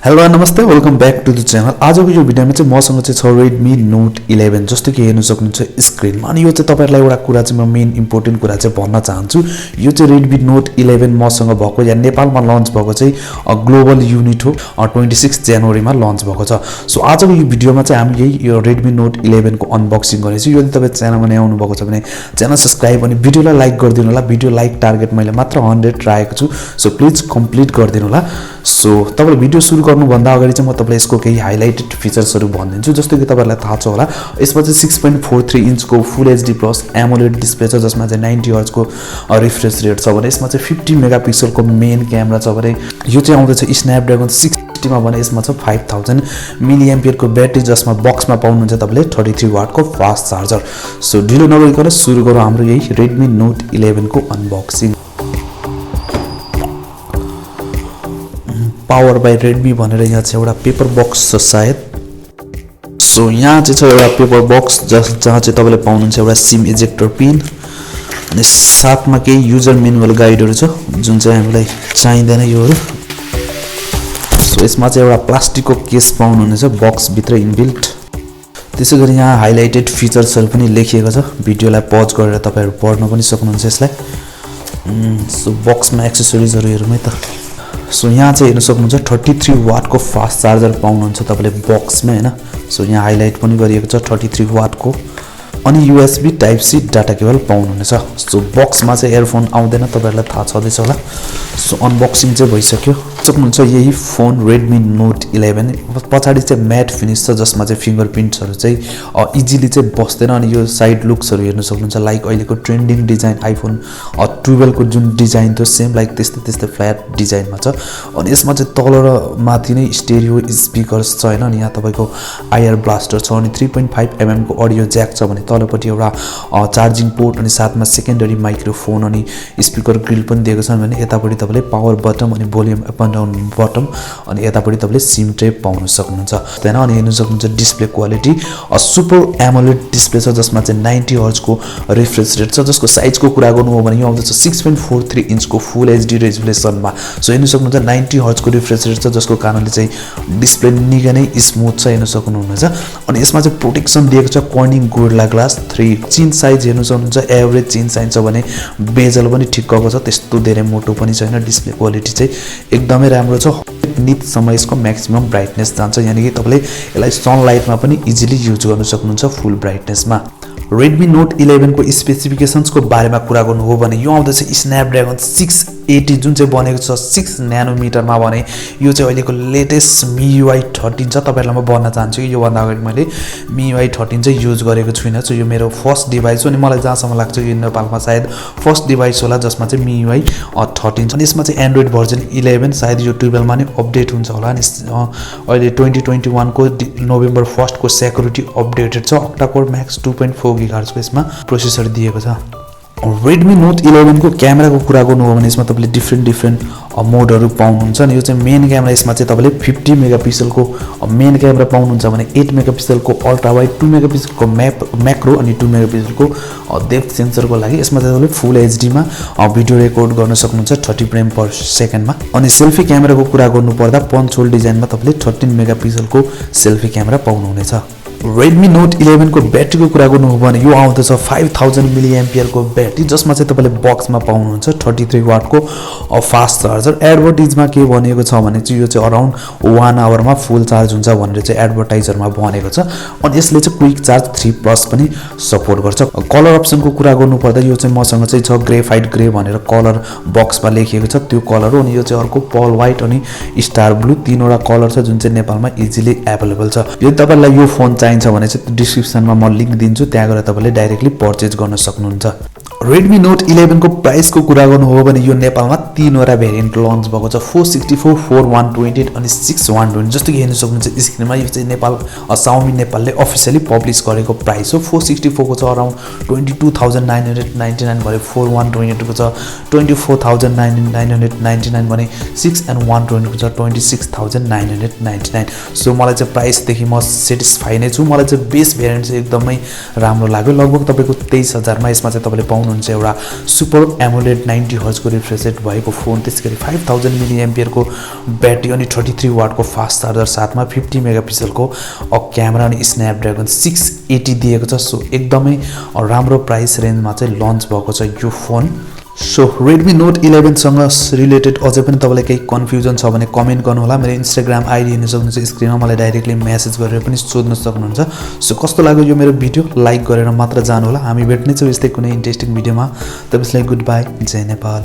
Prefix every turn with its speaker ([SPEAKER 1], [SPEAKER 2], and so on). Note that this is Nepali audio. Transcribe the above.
[SPEAKER 1] हेलो नमस्ते welcome back to the channel. आजको यो भिडियोमा चाहिँ मसँग चाहिँ छ Redmi Note 11 जस्तो कि हेर्न सक्नुहुन्छ स्क्रिनमा। अनि यो चाहिँ तपाईहरुलाई एउटा कुरा चाहिँ म मेन इम्पोर्टेन्ट कुरा चाहिँ भन्न चाहन्छु। यो चाहिँ Redmi Note 11 मसँग भएको या नेपालमा लन्च भएको चाहिँ ग्लोबल युनिट हो। 26 जनवरीमा लन्च भएको छ। सो आजको यो भिडियोमा चाहिँ हामी यही यो Redmi Note 11 को अनबक्सिङ गर्नेछौँ। यदि तपाई च्यानलमा नयाँ आउनु भएको छ भने च्यानल सब्स्क्राइब अनि भिडियोलाई लाइक गरिदिनु होला। भिडियो लाइक टार्गेट मैले मात्र 100 राखेको छु। सो प्लिज कम्प्लिट गरिदिनु होला। सो तपाईले भिडियो सुरु गर्नुभन्दा अगाडि चाहिँ म तपाईलाई यसको केही हाइलाइटेड फिचर्सहरु भनिदिन्छु। जस्तो कि तपाईहरुलाई थाहा छ होला यसमा चाहिँ 6.43 इन्चको फुल एचडी प्लस एमोलेड डिस्प्ले छ जसमा चाहिँ 90 हर्ट्ज को रिफ्रेश रेट छ भने यसमा चाहिँ 50 मेगापिक्सलको मेन क्यामेरा छ भने यो चाहिँ आउँदैछ स्न्यापड्रागन 660 मा भने यसमा छ 5000 मिली एम्पियर को ब्याट्री जसमा बक्समा पाउनुहुन्छ तपाईले 33 वाट को फास्ट चार्जर। सो ढिलो नगरिकन सुरु गरौँ हाम्रो यही Redmi Note 11 को अनबक्सिङ। पावर बाई रेडमी भनेर यहाँ चाहिँ एउटा पेपर बक्स छ सायद। सो यहाँ चाहिँ छ एउटा पेपर बक्स जहाँ चाहिँ तपाईले पाउनुहुन्छ एउटा सिम इजेक्टर पिन अनि साथमा केही युजर म्यानुअल गाइडहरु छ जुन चाहिँ हामीलाई चाहिँदैन योहरु। सो यसमा चाहिँ एउटा प्लास्टिकको केस पाउनुहुनेछ बक्स भित्र इनबिल्ट। त्यसैगरी यहाँ हाइलाइटेड फिचर्सहरु पनि लेखिएको छ। भिडियोलाई पज गरेर तपाईहरु पढ्न पनि सक्नुहुन्छ यसलाई। सो बक्समा एक्सेसरिजहरु हेरौँ है त। सो यहाँ चाहिँ हेर्न सक्नुहुन्छ 33 वाट को फास्ट चार्जर पाउनुहुन्छ तपाईले बक्समा हैन। सो यहाँ हाइलाइट पनि गरिएको छ 33 वाट को अनि USB type C data cable पाउनुहुनेछ। सो बक्समा चाहिँ इयरफोन आउँदैन तपाईहरुलाई थाहा छदैछ होला। सो अनबक्सिङ चाहिँ भइसक्यो। सक्नुहुन्छ यही फोन Redmi Note 11 पछाडी चाहिँ म्याट फिनिश छ जसमा चाहिँ फिंगरप्रिन्ट्सहरु चाहिँ इजिली चाहिँ बस्दैन। अनि यो साइड लुक्सहरु हेर्न सक्नुहुन्छ लाइक अहिलेको ट्रेन्डिङ डिजाइन आइफोन 12 को जुन डिजाइन थियो सेम लाइक त्यस्तै फ्ल्याट डिजाइनमा छ। अनि यसमा चाहिँ तल र माथि नै स्टेरियो स्पिकर्स छ हैन। अनि यहाँ तपाईको आईआर ब्लास्टर छ अनि 3.5 mm को अडियो ज्याक छ भने तलपटि एउटा चार्जिङ पोर्ट अनि साथमा सेकेन्डरी माइक्रोफोन अनि स्पिकर ग्रिल पनि दिएको छ भने यतापटि तपाईले पावर बटन अनि volume up and down button अनि यतापटि तपाईले सिम ट्रे पाउन सक्नुहुन्छ। त्यहाँ अनि हेर्न सक्नुहुन्छ display quality super AMOLED display छ जसमा चाहिँ 90 हर्ट्ज को रिफ्रेश रेट छ। जसको साइजको कुरा गर्नु हो भने यो आउँछ 6.43 इन्चको फुल एचडी रेजोल्युसनमा। सो हेर्न सक्नुहुन्छ 90 हर्ट्ज को रिफ्रेश रेट छ जसको कारणले चाहिँ डिस्प्ले निकै नै स्मुथ छ हेर्न सक्नुहुनेछ। अनि यसमा चाहिँ प्रोटेक्सन दिएको छ कर्निङ गोरिल्ला ग्लास 3। चिन साइज हेर्न सक्नुहुन्छ एभरेज चिन साइज छ भने बेजल पनि ठिक्कको छ त्यस्तो धेरै मोटो पनि छैन। डिस्प्ले क्वालिटी चाहिँ एकदमै राम्रो छ। निट समय यसको म्याक्सिमम ब्राइटनेस जान्छ यानी कि तपाईले यसलाई सनलाइटमा पनि इजिली युज गर्न सक्नुहुन्छ फुल ब्राइटनेसमा। Redmi Note 11 को स्पेसिफिकेशन्स को बारेमा कुरा गर्नु हो भने यो आउँदैछ स्न्यापड्रागन 680 जुन चाहिँ बनेको छ 6 न्यानोमिटरमा भने यो चाहिँ अहिलेको लेटेस्ट MIUI 13 छ। तपाईहरुलाई म भन्न चाहन्छु कि यो भन्दा अगाडि मैले MIUI 13 चाहिँ युज गरेको छुइनँ। सो यो मेरो फर्स्ट डिभाइस हो अनि मलाई जहाँसम्म लाग्छ यो नेपालमा सायद फर्स्ट डिभाइस होला जसमा चाहिँ MIUI 13 छ। अनि यसमा चाहिँ एन्ड्रोइड भर्जन 11 सायद यो 12 मा नै अपडेट हुन्छ होला। अनि अहिले 2021 को नोभेम्बर 1 को सेक्युरिटी अपडेटेड छ। अक्टा कोर म्याक्स 2.4 GHz को यसमा प्रोसेसर दिएको छ। Redmi Note 11 को क्यामेराको कुरा गर्नु हो भने यसमा तपाईले डिफ्रेन्ट मोडहरु पाउनुहुन्छ। अनि यो चाहिँ मेन क्यामेरा यसमा चाहिँ तपाईले 50 मेगापिक्सल को मेन क्यामेरा पाउनुहुन्छ भने 8 मेगापिक्सल को अल्ट्रा वाइड 2 मेगापिक्सल को म्याक्रो अनि 2 मेगापिक्सल को डेप्थ सेन्सरको लागि यसमा चाहिँ तपाईले फुल एचडी मा भिडियो रेकर्ड गर्न सक्नुहुन्छ 30 फ्रेम पर सेकेन्डमा। अनि सेल्फी क्यामेराको कुरा गर्नु पर्दा पञ्च होल डिजाइनमा तपाईले 13 मेगापिक्सल को सेल्फी क्यामेरा पाउनुहुनेछ। Redmi Note 11 को ब्याट्रीको कुरा गर्नु हो भने यो आउँदैछ 5000 मिली एम्पियर को ब्याट्री जसमा चाहिँ तपाईले बक्समा पाउनुहुन्छ 33 वाट को फास्ट चार्जर। एडभर्टाइजमा के भनेको छ भने चाहिँ यो चाहिँ अराउन्ड 1 आवरमा फुल चार्ज हुन्छ भनेर चाहिँ एडभर्टाइजरमा भनेको छ। अनि यसले चाहिँ क्विक चार्ज 3+ पनि सपोर्ट गर्छ। कलर अप्सनको कुरा गर्नु पर्दा यो चाहिँ मसँग चाहिँ छ ग्रेफाइट ग्रे भनेर कलर बक्समा लेखिएको छ त्यो कलर हो। अनि यो चाहिँ अर्को पर्ल व्हाइट अनि स्टार ब्लू तीनवटा कलर छ जुन चाहिँ नेपालमा इजिली अवेलेबल छ। यदि तपाईलाई यो फोन चाहिन्छ भने चाहिँ डिस्क्रिप्सनमा म लिंक दिन्छु त्यहाँ गएर तपाईले डाइरेक्टली पर्चेज गर्न सक्नुहुन्छ। Redmi Note 11 को प्राइस को कुरा गर्नु हो भने यो नेपालमा तीनवटा भेरिएन्ट लन्च भएको छ 464, 4128 अनि 6120। जस्तो कि हेर्न सक्नुहुन्छ स्क्रिनमा यो चाहिँ नेपाल Xiaomi नेपालले अफिसियली पब्लिश गरेको प्राइस हो। 464 को छ अराउन्ड 22999 भने 4128 को छ 24999 भने 6 and 120 को छ 26999। सो मलाई चाहिँ प्राइस देखि म सेटिस्फाई नै छु। मलाई चाहिँ बेस भेरिएन्ट चाहिँ एकदमै राम्रो लाग्यो। लगभग तपाईको 23000 मा यसमा चाहिँ तपाईले पाउनु पाउनुहुन्छ एउटा सुपर एमोलेड 90 हर्जको रिफ्रेश रेट भएको फोन, त्यसैगरी 5000 मिली एम्पियरको ब्याट्री अनि 33 वाटको फास्ट चार्जर साथमा 50 मेगापिक्सलको क्यामेरा अनि स्न्यापड्र्यागन 680 दिएको छ। सो एकदमै राम्रो प्राइस रेन्जमा चाहिँ लन्च भएको छ यो फोन। सो Redmi Note 11 सँग रिलेटेड अझै पनि तपाईलाई केही कन्फ्युजन छ भने कमेन्ट गर्नु होला। मेरो इन्स्टाग्राम आइडी हेर्न सक्नुहुन्छ स्क्रिनमा, मलाई डाइरेक्टली मेसेज गरेर पनि सोध्न सक्नुहुन्छ। सो कस्तो लाग्यो यो मेरो भिडियो लाइक गरेर मात्र जानु होला। हामी भेट्नेछौँ यस्तै कुनै इन्ट्रेस्टिङ भिडियोमा। तबसम्मलाई गुड बाई, जय नेपाल।